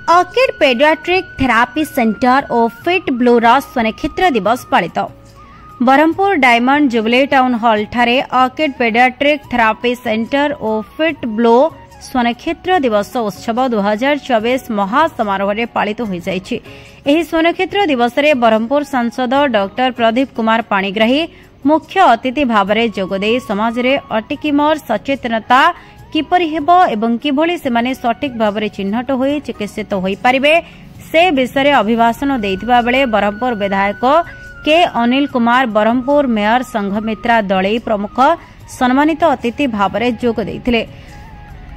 Orchid paediatric therapy centre और फिट ब्लूर स्वनेक्षेत्र दिवस पालित। Berhampur diamond jubilee town hall ठारे अर्किड पेडियाट्रिक थेरापी सेंटर और फिट ब्लो स्वनेक्षेत्र दिवस उत्सव 2024 महासमारोह में पालित हो जाइछि। एही स्वनेक्षेत्र दिवस रे बरहमपुर सांसद डॉक्टर प्रदीप कुमार पाणिग्राही मुख्य अतिथि भाव में जोगदे समाज रे अटिकिमर सचेतनता किपरि हेबो एवं किभଳି सेमाने सटीक भाव में चिन्हट होई चिकित्सित होई पारिबे से विषय अभिभाषण देइथिबा बेले बरहमपुर विधायक के अनिल कुमार, बरहमपुर मेयर संघमित्रा दलई प्रमुख सम्मानित अतिथि भाव में जोग देइथिले।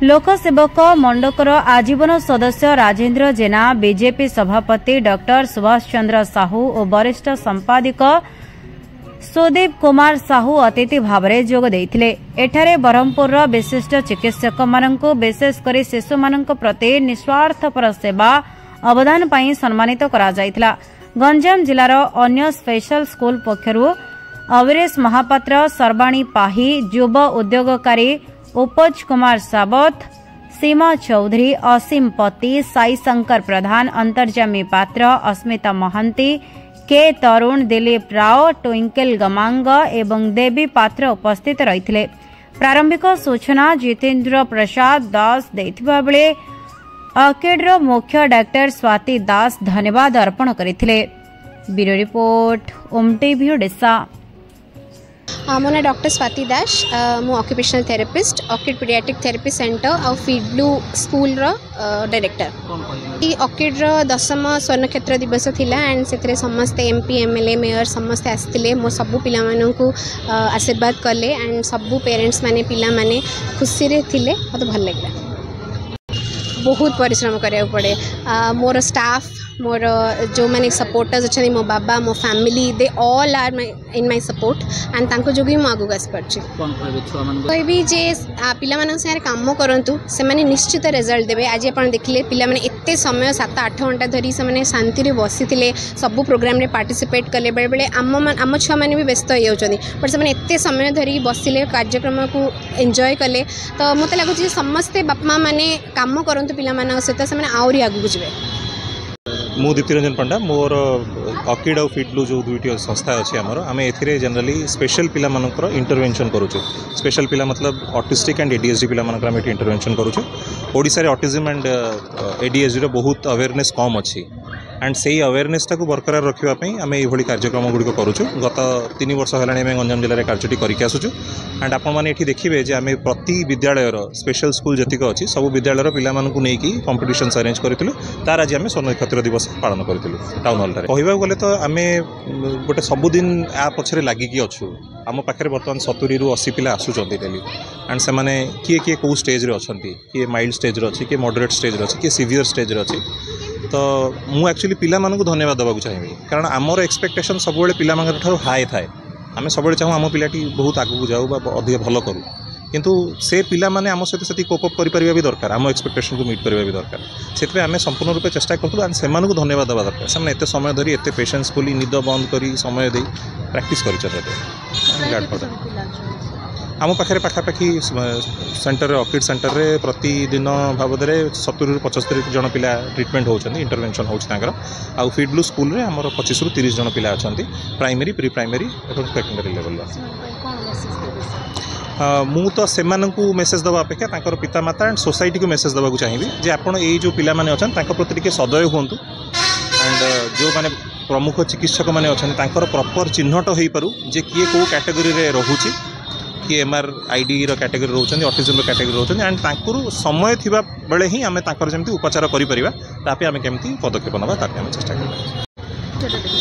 लोकसेवक मंडकर आजीवन सदस्य राजेन्द्र जेना, बीजेपी सभापति डॉक्टर सुभाष चंद्र साहू और वरिष्ठ संपादक सुदीप कुमार साहू अतिथि भाव में जोग देइथिले। एठारे बरहमपुर विशिष्ट चिकित्सक माननकु विशेषकर शिशु माननक प्रति निस्वार्थपर सेवा अवदान पई सम्मानित करा जायतिला। गंजाम जिलार अन्य स्पेशल स्कूल पक्षरु अविरेश महापात्र, सर्वाणी पाही, युव उद्योगकारी उपज कुमार सावत, सीमा चौधरी, असीम पति, साई शंकर प्रधान, अंतर्जामी पात्र, अस्मिता महांती, के तरुण, दिलीप राव, ट्विंकल गमांग एवं देवी पात्र उपस्थित रहिथिले। प्रारंभिक सूचना जितेन्द्र प्रसाद दास देथिबा बेले अर्किड्र मुख्य डाक्टर स्वाति दास धन्यवाद अर्पण करथिले। ब्यूरो रिपोर्ट ओम टीवी ओडिशा। मो ना डॉक्टर स्वाति दास, मु occupational therapist, orchid paediatric therapy centre और फीड ब्लू स्कूल रो डायरेक्टर। ई अर्किड रो 10म स्वर्णक्षेत्र दिवस थिला एंड सेतरे समस्त एमपी एमएलए मेयर समस्त आस्तिले। मो सबु पिला माननकु आशीर्वाद कले एंड सबु पेरेंट्स माने पिला माने खुशी रे थिले। मते भल लागला। बहुत परिश्रम करिया पड़े। मोर स्टाफ, मोर जो मैंने सपोर्टर्स अच्छा मो बाबा, मो family, they all are in my support and तांको जोगी मु आगु आस परछि। कोई भी जे पिला मानन सारे काम करंतु से माने निश्चित रिजल्ट देबे। आज आपण देखिले पिला माने एते समय 7-8 घंटा धरी से माने शांति रे बसिथिले, सब प्रोग्राम रे पार्टिसिपेट कले। बेले बेले आम छुआ माने भी व्यस्त हो जाउछनी, बट से माने एते समय धरी बसिले, कार्यक्रम को एंजॉय कले। तो मते लागुछि समस्त बापमा माने काम करंतु पिला मानन सहित से माने आउरी आगु बुझबे। मु दीप्ति रंजन पंडा, मोर अर्किड और फिट ब्लू जो दुईटी संस्था अच्छी आमर आम ए जनरली स्पेशल पिला मानकर इंटरवेंशन करूँ। स्पेशल पिला मतलब ऑटिस्टिक एंड एडीएचडी पिला मानकर आम इंटरवेंशन करूँ। ओडिशा रे ऑटिज्म एंड एडीएचडी रो बहुत अवेयरनेस कम अच्छी एंड से अवेयरनेस टाक बरकरार रखापी आम ये कार्यक्रम गुड़िक करूँ। गत 3 वर्ष है गंजाम जिले में कार्यटी करके आसुचु एंड आपण मैंने ये देखिए जे आम प्रति विद्यालय स्पेशल स्कूल जीक अच्छी सब विद्यालय पिला नहीं कंपिटिशन अरेंज करूँ। तार आज आम स्वर्णक्षेत्र दिवस पालन करूँ टाउन हॉल। कहवाक गले तो आम गोटे सबुदिन आ पछरे लागिकी अच्छु। आम पाखे बर्तमान 70 ରୁ 80 पिला आसुचंती डेली एंड से माने किए कौ स्टेज रे अछंती, किए माइल्ड स्टेज रे अछि, किए मॉडरेट स्टेज रे अछि, किए सीवियर स्टेज रे अछि। तो मु एक्चुअली पिला मानकु धन्यवाद देबाक चाहिए, कारण आमर एक्सपेक्टेशन सब बेले पिला मानकर ठारो हाई थाए। आम सब बेले चाहू आम पिलाटी बहुत आगु जाऊ बा अधिक भल करू, किंतु से पिला माने आम सहित से कोप अप करिया भी दरकार, आम एक्सपेक्टेशन को मीट करिया भी दरकार। से आम संपूर्ण रूपे चेष्टा करूँ एंड से धन्यवाद देवा दरकार। से एत समय धरी एत पेशेंस बोली निद बंद करी समय दे प्रैक्टिस कर आम पाखे पाखापाखि सेंटर अर्किड सेंटर रे प्रतिदिन बाबद 70 ରୁ 75 जन पिला ट्रिटमेंट होती, इंटरवेंशन हो। फीड ब्लू स्कूल रे आमर 25 ରୁ 30 जन पिला अच्छा, प्राइमरी, प्री प्राइमरी और सेकेंडरी लेवल। मु तो से मेसेज देवा अपेक्षा तांकर पिता माता एंड सोसाइटी को मेसेज देवाक चाहिए जे आपण ये जो पिला माने अछन तांकर प्रति टिके सदय हुंतु एंड जो माने प्रमुख चिकित्सक माने अछन तांकर प्रॉपर चिन्हट होई पारु जे किए को कैटेगरी रे रहूची, कि MRID रो कैटेगरी रोचन, ऑटिज्म रो कैटेगरी रोचन एंड तांकर समय थिबा बेले ही आमे तांकर जेमति उपचार करि परिबा तापे आमे केमति पदक्षेप नबा तापे आमे चेष्टा करबा।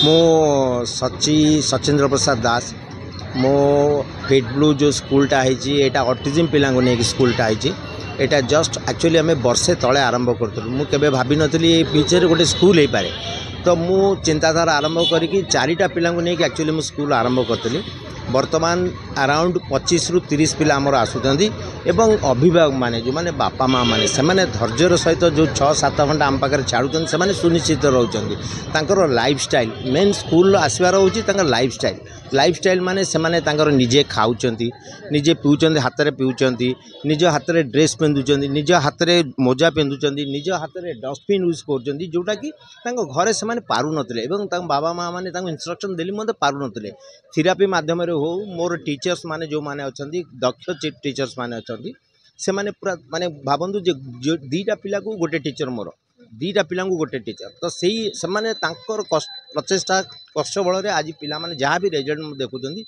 मो सचेन्द्र प्रसाद दास, मो फिट ब्लू जो स्कूलटा है ऑटिज्म पिला नहीं स्कूलटा है जस्ट एक्चुअली आम वर्षे तले आरंभ करूँ। मुझे भाभी नी फ्यूचर गोटे स्कूल हो पारे, तो मु चिंताधारा आरंभ करके 4टा पिला नहीं एक्चुअली मु स्कूल आरंभ करी। बर्तमान अराउंड 25 रु 30 पिला आमर आसुचंदी एवं अभिभावक माने जो माने बापा माँ माने से माने धैर्यर सहित जो 6-7 घंटा आम पाखे छाड़ुचंदी से माने सुनिश्चित रहउचंदी तांकर लाइफस्टाइल मेन स्कूल आसबार होची तांकर लाइफस्टाइल माने से माने तांकर निजे खाउचंदी निजे पिउचंदी हाथ रे पिउचंदी निज हाथ रे ड्रेस पिंधुचंदी निज हाथ रे मोजा पिंधुचंदी निज हाथ रे डस्टबिन यूज करचंदी जोटा कि तांको घरे से माने पारु नतले एवं तांको बाबा माँ माने तांको इंस्ट्रक्शन देली मते पारु नतले थेरापी माध्यम रे हो मोर टीचर्स माने जो माने अछंदी दक्ष टीचर्स माने अछंदी से माने पूरा माने भाबंतु जे दीटा पिला को गोटे टीचर मोर दीटा पिला को गोटे टीचर तो सेही से माने तांकर प्रचेष्टा कष्ट बल रे आज पिला माने जहाँ भी रिजल्ट देखुचंदी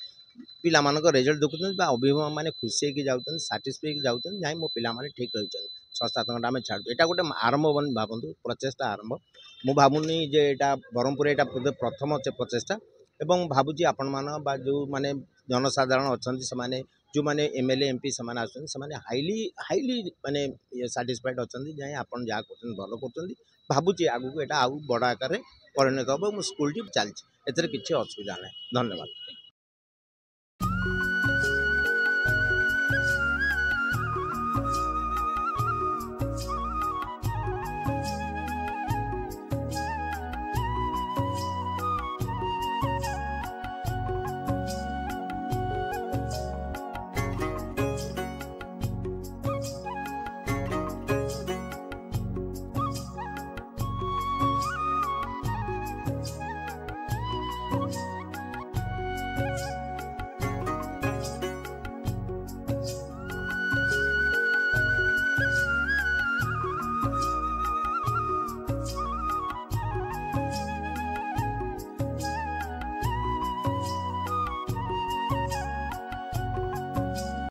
पिला मानक रिजल्ट देखुचंदी बा अभिभावक माने खुशी होगी जाउचंदी साटिस्फाई होगी जाउचंदी जाई मो पिला माने ठीक रहउचंदी 6-7 घंटा में छाड़ एटा गोटे आरंभ बन भाबंतु प्रचेष्टा आरंभ मु भाबुनी जे एटा बरहमपुर एटा प्रथम प्रचेष्टा एवं भाबुची आपण मान बा जो माने जनसाधारण अछंती से माने जो माने एमएलए एमपी समान आछन से माने हाईली माने सैटिस्फाइड अछंती जाय आपण जा करछन भलो करछंती भाबुची आगु एटा आउ बड़ आकार परिणत हो मो स्कूल टी चलछि एतरे किछि असुविधा नै धन्यवाद।